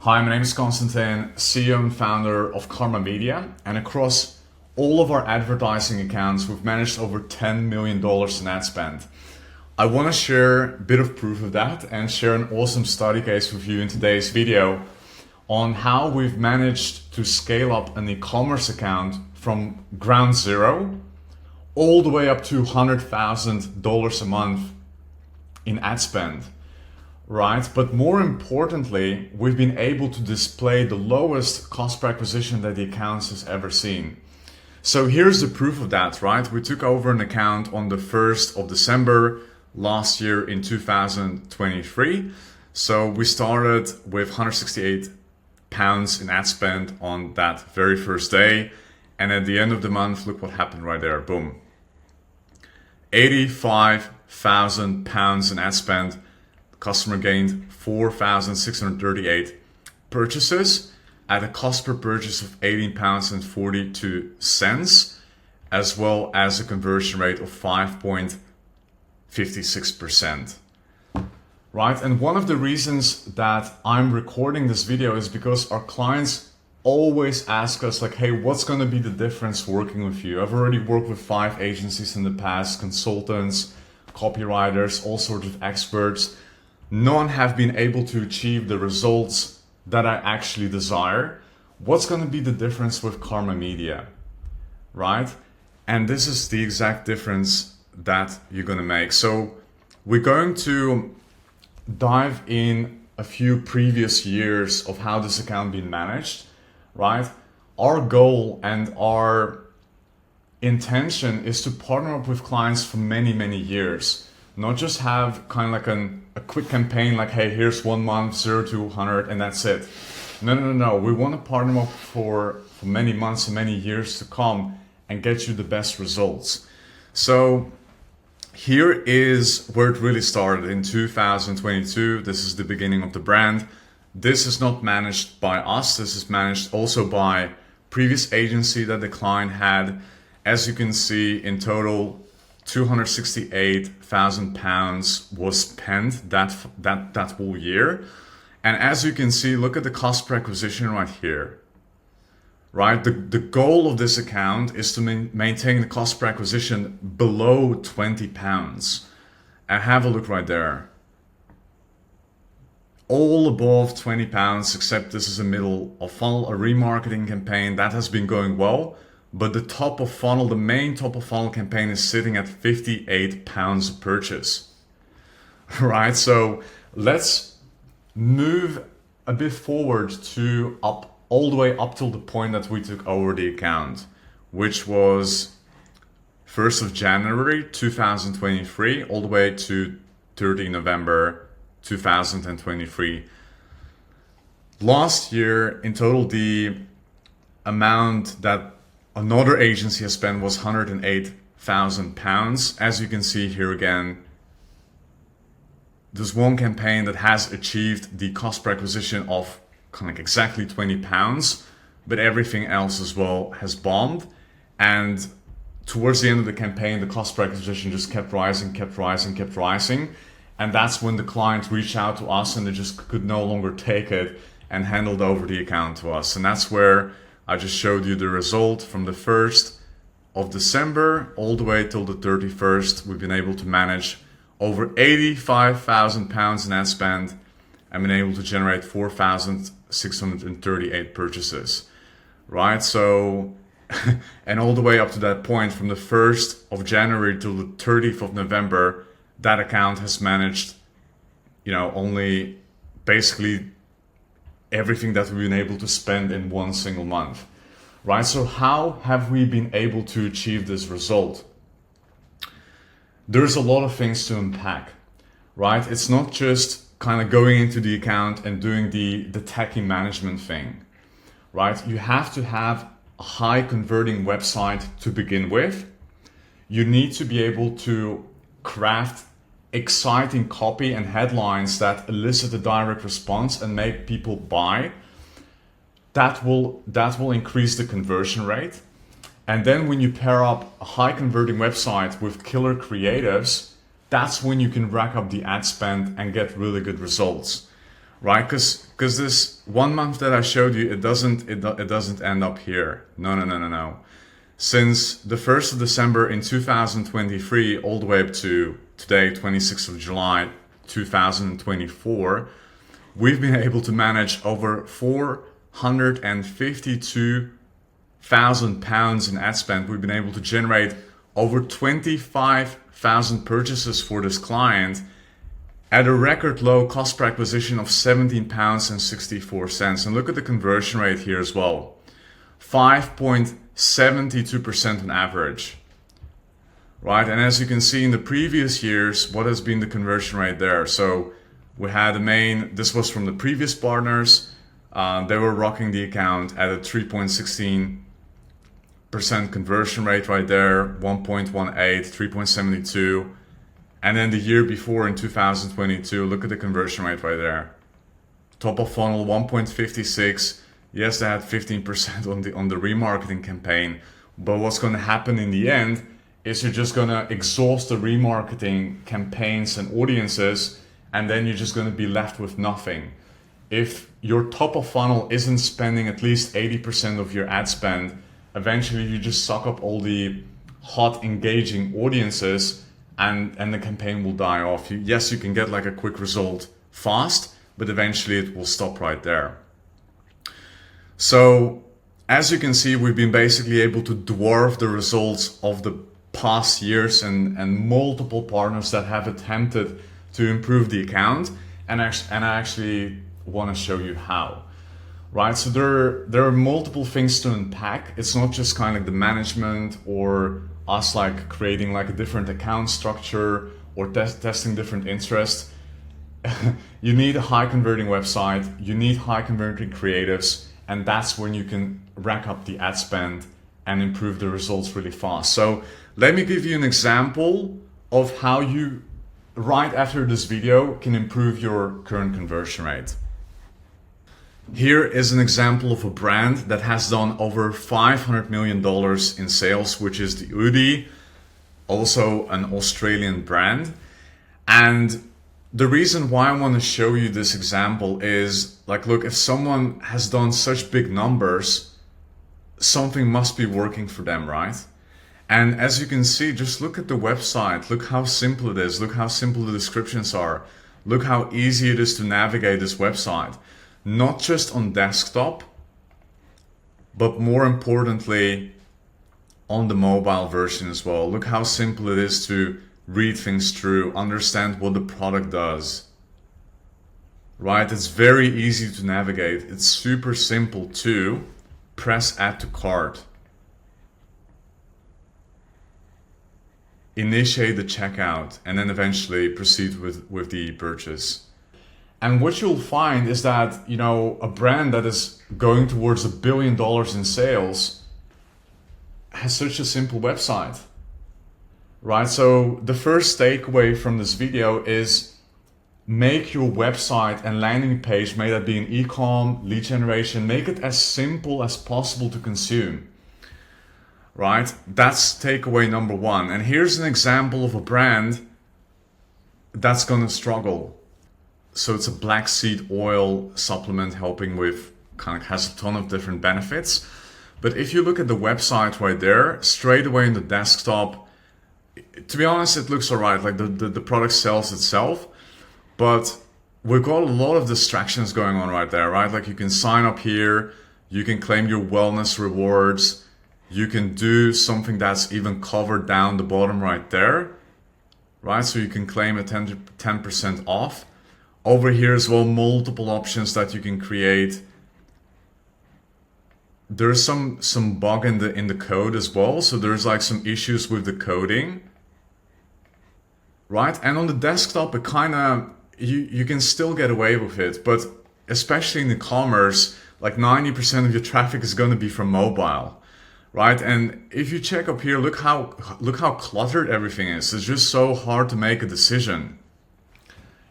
Hi, my name is Konstantin, CEO and founder of Karma Media, and across all of our advertising accounts, we've managed over $10 million in ad spend. I want to share a bit of proof of that and share an awesome study case with you in today's video on how we've managed to scale up an e-commerce account from ground zero all the way up to $100,000 a month in ad spend. Right, but more importantly, we've been able to display the lowest cost per acquisition that the account has ever seen. So here's the proof of that, right? We took over an account on the 1st of December last year in 2023. So we started with £168 in ad spend on that very first day. And at the end of the month, look what happened right there, boom. £85,000 in ad spend. Customer gained 4,638 purchases at a cost per purchase of £18.42, as well as a conversion rate of 5.56%. Right, and one of the reasons that I'm recording this video is because our clients always ask us like, hey, what's going to be the difference working with you? I've already worked with 5 agencies in the past, consultants, copywriters, all sorts of experts. None have been able to achieve the results that I actually desire. What's going to be the difference with Karma Media, right? And this is the exact difference that you're going to make. So we're going to dive in a few previous years of how this account been managed, right? Our goal and our intention is to partner up with clients for many, many years. Not just have kind of like a quick campaign like, hey, here's 1 month, 0 to 100, and that's it. No. We want to partner up for many months and many years to come and get you the best results. So here is where it really started in 2022. This is the beginning of the brand. This is not managed by us. This is managed also by previous agency that the client had. As you can see, in total, £268,000 was spent that whole year. And as you can see, look at the cost per acquisition right here. Right, the goal of this account is to maintain the cost per acquisition below £20. And have a look right there. All above £20, except this is a middle of funnel, a remarketing campaign that has been going well. But the top of funnel, the main top of funnel campaign is sitting at £58 a purchase. Right, so let's move a bit forward to all the way up till the point that we took over the account, which was 1st of January 2023 all the way to 30 November 2023. Last year, in total, the amount that another agency has spent was £108,000. As you can see here again, there's one campaign that has achieved the cost per acquisition of kind of like exactly £20, but everything else as well has bombed. And towards the end of the campaign, the cost per acquisition just kept rising. And that's when the client reached out to us and they just could no longer take it and handed over the account to us. And that's where I just showed you the result from the 1st of December all the way till the 31st. We've been able to manage over £85,000 in ad spend and been able to generate 4,638 purchases, right? So, and all the way up to that point from the 1st of January till the 30th of November, that account has managed, only basically everything that we've been able to spend in one single month, right? So how have we been able to achieve this result? There's a lot of things to unpack, right? It's not just kind of going into the account and doing the techie management thing, right? You have to have a high converting website to begin with. You need to be able to craft exciting copy and headlines that elicit a direct response and make people buy. That will increase the conversion rate. And then when you pair up a high converting website with killer creatives, that's when you can rack up the ad spend and get really good results, right? Because this 1 month that I showed you, it doesn't end up here. No. Since the 1st of December in 2023 all the way up to today, 26th of July 2024, we've been able to manage over £452,000 in ad spend. We've been able to generate over 25,000 purchases for this client at a record low cost per acquisition of £17.64. And look at the conversion rate here as well. 5.72% on average. Right, and as you can see in the previous years, what has been the conversion rate there? So we had this was from the previous partners. They were rocking the account at a 3.16% conversion rate right there, 1.18, 3.72. And then the year before in 2022, look at the conversion rate right there. Top of funnel, 1.56. Yes, they had 15% on the remarketing campaign. But what's going to happen in the end is you're just going to exhaust the remarketing campaigns and audiences, and then you're just going to be left with nothing. If your top of funnel isn't spending at least 80% of your ad spend, eventually you just suck up all the hot, engaging audiences, and the campaign will die off. Yes, you can get like a quick result fast, but eventually it will stop right there. So as you can see, we've been basically able to dwarf the results of the past years and multiple partners that have attempted to improve the account, and I actually want to show you how. Right, so there are multiple things to unpack. It's not just kind of the management or us like creating like a different account structure or testing different interests. You need a high converting website, you need high converting creatives, and that's when you can rack up the ad spend and improve the results really fast. So let me give you an example of how you, right after this video, can improve your current conversion rate. Here is an example of a brand that has done over $500 million in sales, which is the Udi, also an Australian brand. And the reason why I want to show you this example is, like, look, if someone has done such big numbers, something must be working for them, right? And as you can see, just look at the website. Look how simple it is. Look how simple the descriptions are. Look how easy it is to navigate this website. Not just on desktop, but more importantly, on the mobile version as well. Look how simple it is to read things through, understand what the product does. Right? It's very easy to navigate. It's super simple too. Press add to cart. Initiate the checkout, and then eventually proceed with the purchase. And what you'll find is that, you know, a brand that is going towards $1 billion in sales has such a simple website, right? So the first takeaway from this video is make your website and landing page, may that be an e-com, lead generation, make it as simple as possible to consume. Right? That's takeaway number one. And here's an example of a brand that's going to struggle. So it's a black seed oil supplement helping with, kind of has a ton of different benefits. But if you look at the website right there, straight away in the desktop, to be honest, it looks all right. Like the product sells itself, but we've got a lot of distractions going on right there, right? Like you can sign up here, you can claim your wellness rewards, you can do something that's even covered down the bottom right there, right? So you can claim a 10% off. Over here as well, multiple options that you can create. There's some bug in the code as well. So there's like some issues with the coding, right? And on the desktop, it kind of, you can still get away with it, but especially in e-commerce, like 90% of your traffic is going to be from mobile. Right, and if you check up here, look how cluttered everything is. It's just so hard to make a decision.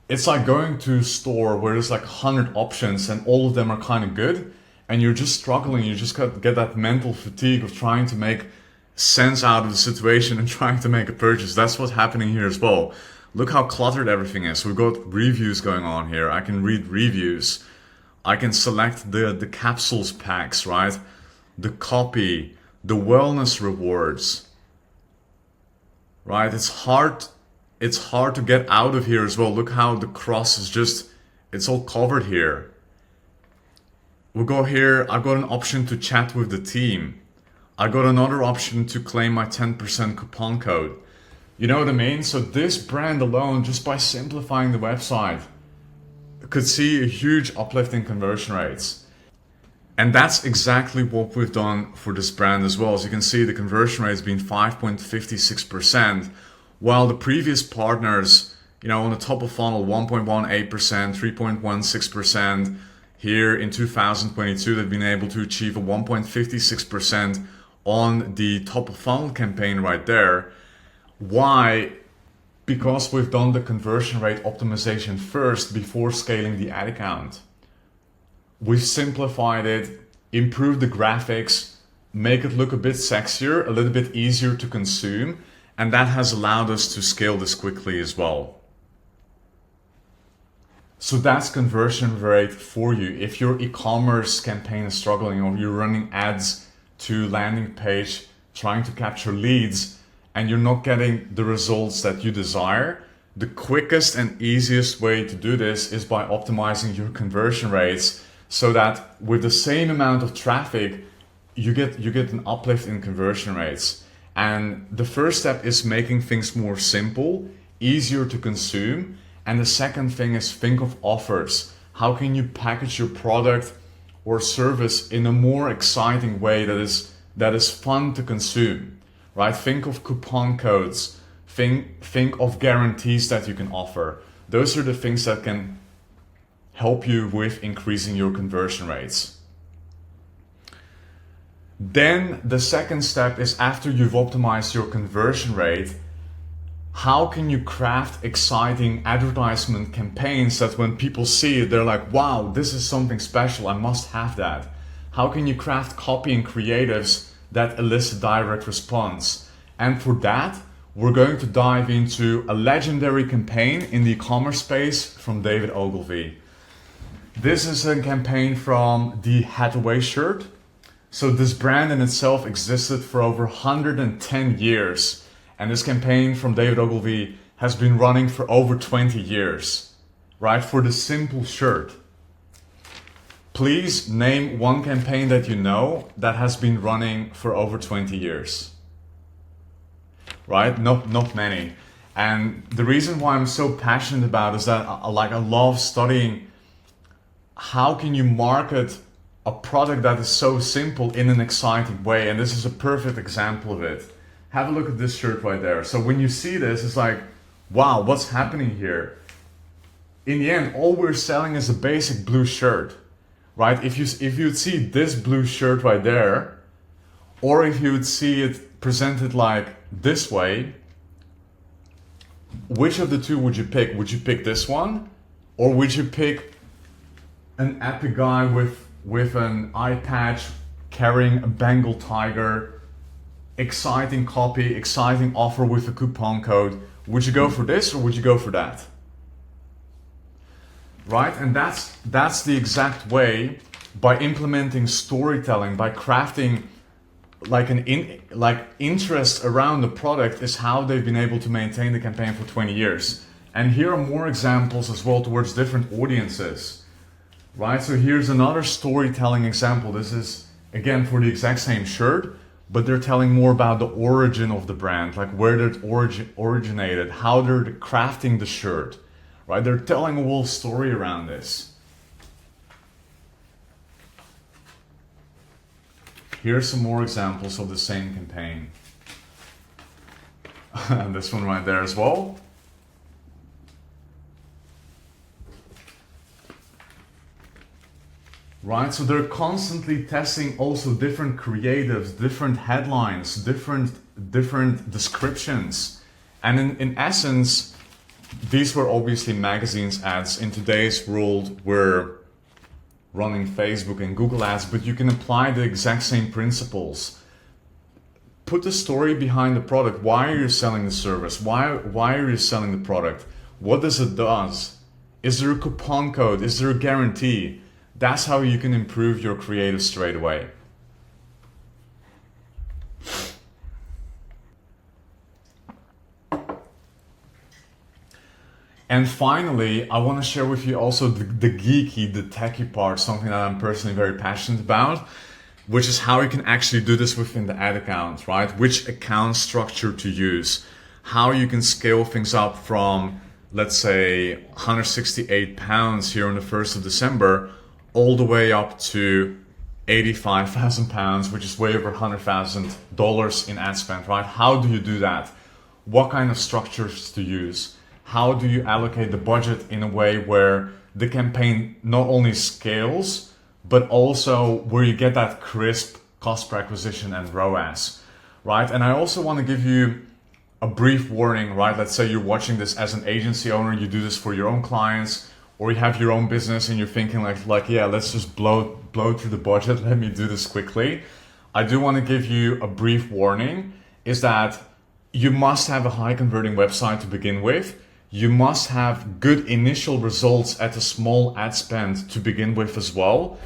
It's like going to a store where there's like 100 options and all of them are kind of good, and you're just struggling. You just get that mental fatigue of trying to make sense out of the situation and trying to make a purchase. That's what's happening here as well. Look how cluttered everything is. We've got reviews going on here. I can read reviews. I can select the capsules packs, right? The copy, the wellness rewards, right? It's hard to get out of here as well. Look how the cross is just, it's all covered here. We'll go here. I've got an option to chat with the team. I got another option to claim my 10% coupon code. You know what I mean? So this brand alone, just by simplifying the website, could see a huge uplift in conversion rates. And that's exactly what we've done for this brand as well. As you can see, the conversion rate has been 5.56%, while the previous partners, you know, on the top of funnel, 1.18%, 3.16%. Here in 2022, they've been able to achieve a 1.56% on the top of funnel campaign right there. Why? Because we've done the conversion rate optimization first before scaling the ad account. We've simplified it, improved the graphics, make it look a bit sexier, a little bit easier to consume, and that has allowed us to scale this quickly as well. So that's conversion rate for you. If your e-commerce campaign is struggling, or you're running ads to landing page trying to capture leads and you're not getting the results that you desire, the quickest and easiest way to do this is by optimizing your conversion rates, so that with the same amount of traffic, you get an uplift in conversion rates. And the first step is making things more simple, easier to consume. And the second thing is think of offers. How can you package your product or service in a more exciting way that is fun to consume? Right? Think of coupon codes. Think of guarantees that you can offer. Those are the things that can help you with increasing your conversion rates. Then the second step is, after you've optimized your conversion rate, how can you craft exciting advertisement campaigns that when people see it, they're like, wow, this is something special, I must have that. How can you craft copy and creatives that elicit direct response? And for that, we're going to dive into a legendary campaign in the e-commerce space from David Ogilvy. This is a campaign from the Hathaway shirt. So this brand in itself existed for over 110 years. And this campaign from David Ogilvy has been running for over 20 years, right? For the simple shirt. Please name one campaign that you know that has been running for over 20 years, right? Not many. And the reason why I'm so passionate about it is that I love studying how can you market a product that is so simple in an exciting way. And this is a perfect example of it. Have a look at this shirt right there. So when you see this, it's like, wow, what's happening here? In the end, all we're selling is a basic blue shirt, right? If you'd see this blue shirt right there, or if you would see it presented like this way, which of the two would you pick? Would you pick this one? Or would you pick an epic guy with an eye patch carrying a Bengal tiger, exciting copy, exciting offer with a coupon code? Would you go for this or would you go for that? Right? And that's the exact way, by implementing storytelling, by crafting interest around the product, is how they've been able to maintain the campaign for 20 years. And here are more examples as well towards different audiences. Right? So here's another storytelling example. This is again for the exact same shirt, but they're telling more about the origin of the brand, like where it originated, how they're crafting the shirt, right? They're telling a whole story around this. Here's some more examples of the same campaign. And this one right there as well. Right, so they're constantly testing also different creatives, different headlines, different descriptions. And in essence, these were obviously magazines ads. In today's world, we're running Facebook and Google ads, but you can apply the exact same principles. put the story behind the product. Why are you selling the service? Why are you selling the product? What does it does? Is there a coupon code? Is there a guarantee? That's how you can improve your creative straight away. And finally, I want to share with you also the geeky, the techie part, something that I'm personally very passionate about, which is how you can actually do this within the ad account, right? Which account structure to use, how you can scale things up from, let's say, 168 pounds here on the 1st of December, all the way up to 85,000 pounds, which is way over $100,000 in ad spend, right? How do you do that? What kind of structures to use? How do you allocate the budget in a way where the campaign not only scales, but also where you get that crisp cost per acquisition and ROAS, right? And I also want to give you a brief warning, right? Let's say you're watching this as an agency owner, you do this for your own clients, or you have your own business and you're thinking like, yeah, let's just blow through the budget. Let me do this quickly. I do want to give you a brief warning, is that you must have a high converting website to begin with. You must have good initial results at a small ad spend to begin with as well.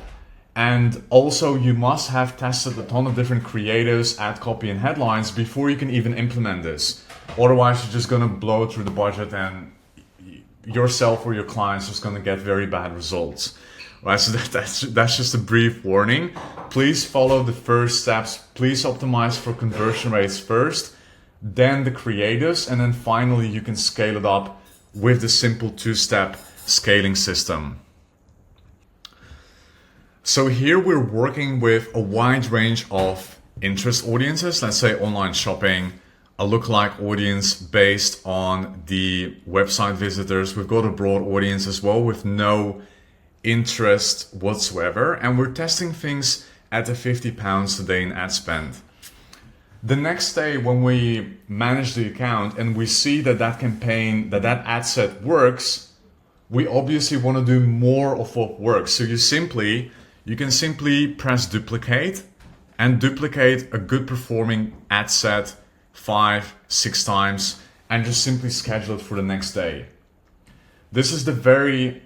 And also you must have tested a ton of different creatives, ad copy and headlines before you can even implement this. Otherwise you're just going to blow through the budget and yourself or your clients are just going to get very bad results. Right, so that's just a brief warning. Please follow the first steps. Please optimize for conversion rates first, then the creatives, and then finally you can scale it up with the simple two-step scaling system. So here we're working with a wide range of interest audiences, let's say online shopping, a lookalike audience based on the website visitors. We've got a broad audience as well with no interest whatsoever, and we're testing things at the 50 pounds a day in ad spend. The next day when we manage the account and we see that that campaign, that ad set works, we obviously want to do more of what works. So you can simply press duplicate and duplicate a good performing ad set 5-6 times and just simply schedule it for the next day. This is the very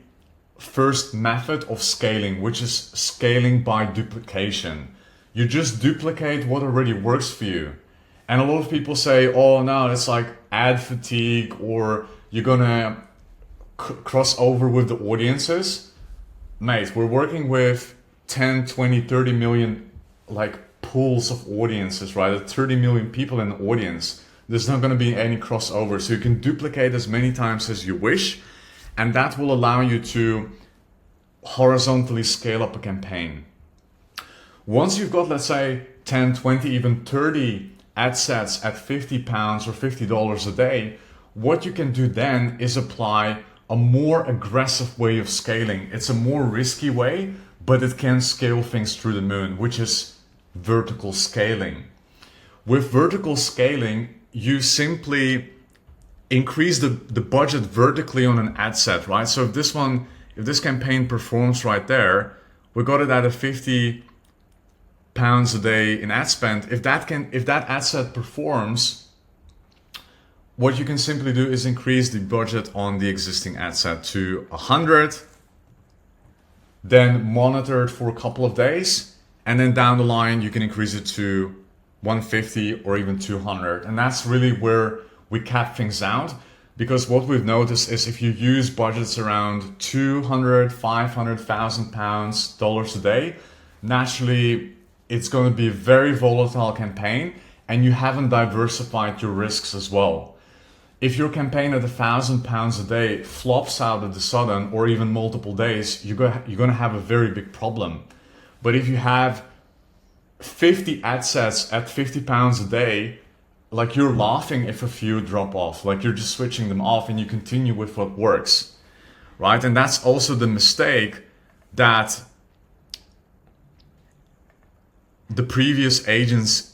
first method of scaling, which is scaling by duplication. You just duplicate what already works for you. And a lot of people say, oh no, it's like ad fatigue, or you're gonna cross over with the audiences. Mate, we're working with 10, 20, 30 million like pools of audiences, right? 30 million people in the audience. There's not gonna be any crossover. So you can duplicate as many times as you wish, and that will allow you to horizontally scale up a campaign. Once you've got, let's say, 10, 20, even 30 ad sets at 50 pounds or $50 a day, what you can do then is apply a more aggressive way of scaling. It's a more risky way, but it can scale things through the moon, which is vertical scaling. With vertical scaling, you simply increase the budget vertically on an ad set, right? So if this campaign performs right there, we got it at a 50 pounds a day in ad spend. If that ad set performs, what you can simply do is increase the budget on the existing ad set to 100, then monitor it for a couple of days, and then down the line you can increase it to 150 or even 200. And that's really where we cap things out, because what we've noticed is if you use budgets around 200, 500,000 pounds, dollars a day, naturally it's going to be a very volatile campaign, and you haven't diversified your risks as well. If your campaign at 1,000 pounds a day flops out of the sudden, or even multiple days, you're going to have a very big problem. But if you have 50 ad sets at 50 pounds a day, like, you're laughing if a few drop off, like you're just switching them off and you continue with what works, right? And that's also the mistake that the previous agency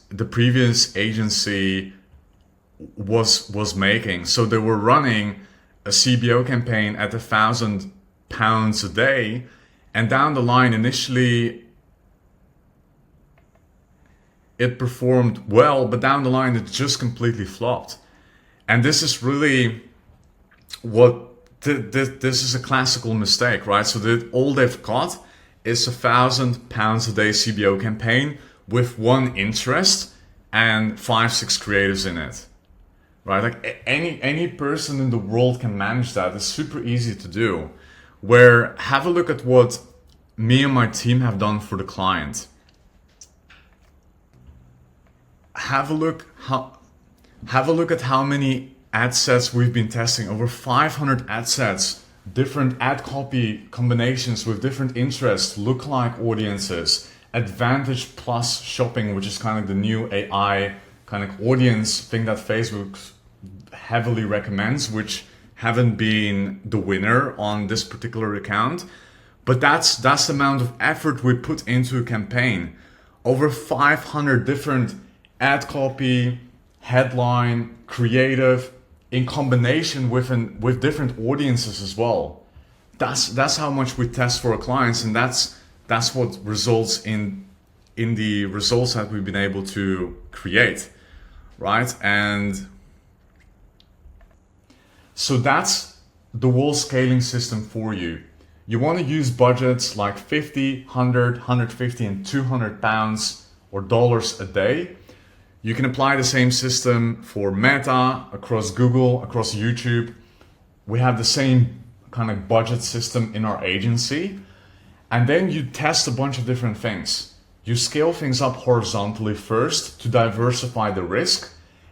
was making. So they were running a CBO campaign at 1,000 pounds a day, and down the line initially it performed well, but down the line it just completely flopped. And this is really what this is a classical mistake, right? So all they've got is £1,000 a day CBO campaign with one interest and 5-6 creatives in it, right? Like any person in the world can manage that. It's super easy to do. Where have a look at what me and my team have done for the client. Have a look at how many ad sets we've been testing. Over 500 ad sets, different ad copy combinations with different interests, lookalike audiences, Advantage Plus shopping, which is kind of the new AI kind of audience thing that Facebook heavily recommends, which haven't been the winner on this particular account. But that's the amount of effort we put into a campaign. Over 500 different ad copy, headline, creative, in combination with different audiences as well. That's how much we test for our clients, and that's what results in the results that we've been able to create, right? And so that's the whole scaling system for you. You want to use budgets like 50, 100, 150 and 200 pounds or dollars a day. You can apply the same system for Meta, across Google, across YouTube. We have the same kind of budget system in our agency. And then you test a bunch of different things. You scale things up horizontally first to diversify the risk.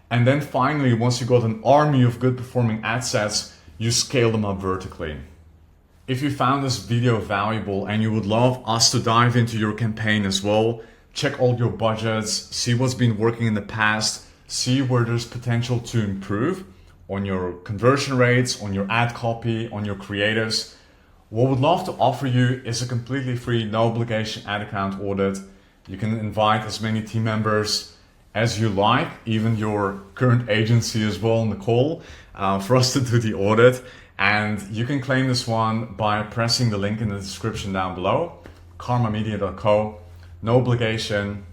And then finally, once you got an army of good performing ad sets, you scale them up vertically. If you found this video valuable and you would love us to dive into your campaign as well, check all your budgets, see what's been working in the past, see where there's potential to improve on your conversion rates, on your ad copy, on your creatives. What we'd love to offer you is a completely free, no obligation ad account audit. You can invite as many team members as you like, even your current agency as well on the call, for us to do the audit. And you can claim this one by pressing the link in the description down below, karmamedia.co. No obligation,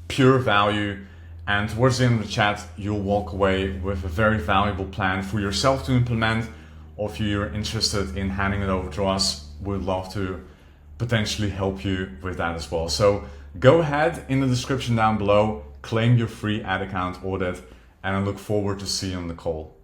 pure value, and towards the end of the chat, you'll walk away with a very valuable plan for yourself to implement, or if you're interested in handing it over to us, we'd love to potentially help you with that as well. So go ahead in the description down below, claim your free ad account audit, and I look forward to see you on the call.